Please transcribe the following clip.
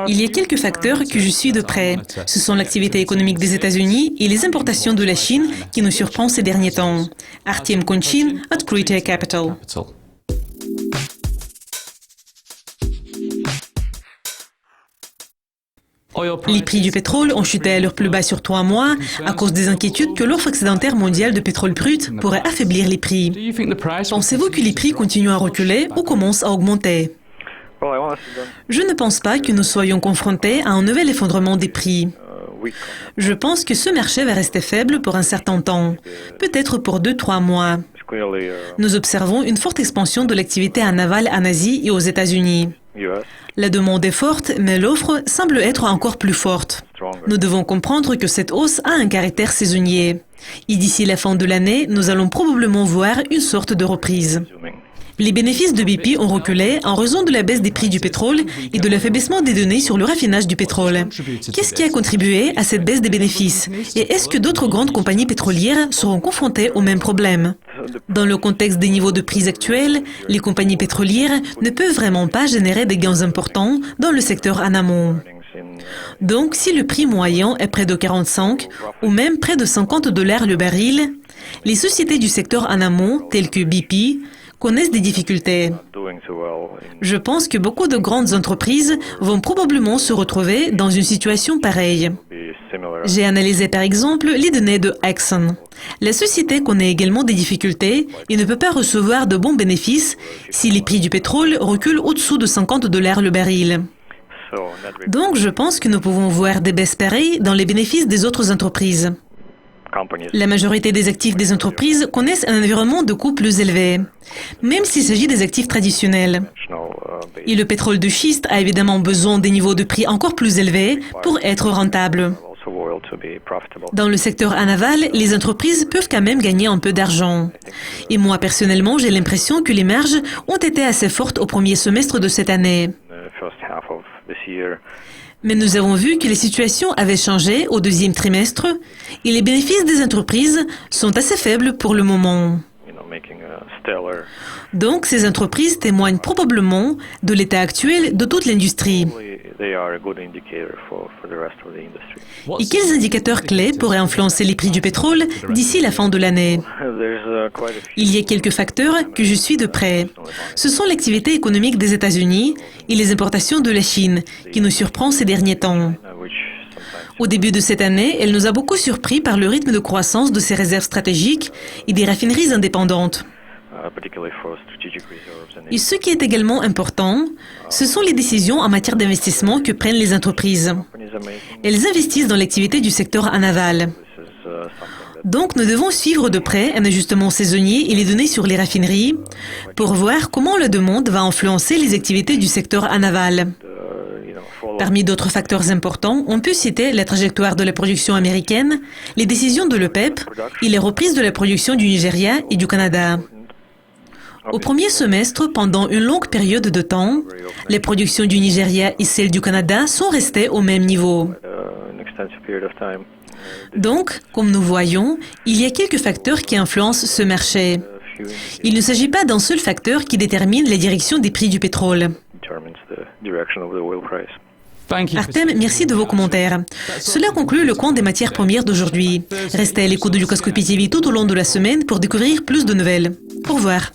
Il y a quelques facteurs que je suis de près. Ce sont l'activité économique des États-Unis et les importations de la Chine qui nous surprennent ces derniers temps. Artem Konchin, Открытие Capital. Les prix du pétrole ont chuté à leur plus bas sur 3 mois à cause des inquiétudes que l'offre excédentaire mondiale de pétrole brut pourrait affaiblir les prix. Pensez-vous que les prix continuent à reculer ou commencent à augmenter? Je ne pense pas que nous soyons confrontés à un nouvel effondrement des prix. Je pense que ce marché va rester faible pour un certain temps, peut-être pour 2-3 mois. Nous observons une forte expansion de l'activité en aval en Asie et aux États-Unis. La demande est forte, mais l'offre semble être encore plus forte. Nous devons comprendre que cette hausse a un caractère saisonnier. Et d'ici la fin de l'année, nous allons probablement voir une sorte de reprise. Les bénéfices de BP ont reculé en raison de la baisse des prix du pétrole et de l'affaiblissement des données sur le raffinage du pétrole. Qu'est-ce qui a contribué à cette baisse des bénéfices? Et est-ce que d'autres grandes compagnies pétrolières seront confrontées au même problème? Dans le contexte des niveaux de prix actuels, les compagnies pétrolières ne peuvent vraiment pas générer des gains importants dans le secteur en amont. Donc, si le prix moyen est près de 45 ou même près de $50 le baril, les sociétés du secteur en amont, telles que BP, connaissent des difficultés. Je pense que beaucoup de grandes entreprises vont probablement se retrouver dans une situation pareille. J'ai analysé par exemple les données de Exxon. La société connaît également des difficultés et ne peut pas recevoir de bons bénéfices si les prix du pétrole reculent au-dessous de $50 le baril. Donc je pense que nous pouvons voir des baisses pareilles dans les bénéfices des autres entreprises. La majorité des actifs des entreprises connaissent un environnement de coûts plus élevé, même s'il s'agit des actifs traditionnels. Et le pétrole de schiste a évidemment besoin des niveaux de prix encore plus élevés pour être rentable. Dans le secteur en aval, les entreprises peuvent quand même gagner un peu d'argent. Et moi, personnellement, j'ai l'impression que les marges ont été assez fortes au premier semestre de cette année. Mais nous avons vu que les situations avaient changé au deuxième trimestre et les bénéfices des entreprises sont assez faibles pour le moment. Donc, ces entreprises témoignent probablement de l'état actuel de toute l'industrie. Et quels indicateurs clés pourraient influencer les prix du pétrole d'ici la fin de l'année? Il y a quelques facteurs que je suis de près. Ce sont l'activité économique des États-Unis et les importations de la Chine, qui nous surprend ces derniers temps. Au début de cette année, elle nous a beaucoup surpris par le rythme de croissance de ses réserves stratégiques et des raffineries indépendantes. Et ce qui est également important, ce sont les décisions en matière d'investissement que prennent les entreprises. Elles investissent dans l'activité du secteur en aval. Donc, nous devons suivre de près un ajustement saisonnier et les données sur les raffineries pour voir comment la demande va influencer les activités du secteur en aval. Parmi d'autres facteurs importants, on peut citer la trajectoire de la production américaine, les décisions de l'OPEP et les reprises de la production du Nigeria et du Canada. Au premier semestre, pendant une longue période de temps, les productions du Nigeria et celles du Canada sont restées au même niveau. Donc, comme nous voyons, il y a quelques facteurs qui influencent ce marché. Il ne s'agit pas d'un seul facteur qui détermine la direction des prix du pétrole. Artem, merci de vos commentaires. Cela conclut le coin des matières premières d'aujourd'hui. Restez à l'écoute de Lucascopy TV tout au long de la semaine pour découvrir plus de nouvelles. Au revoir.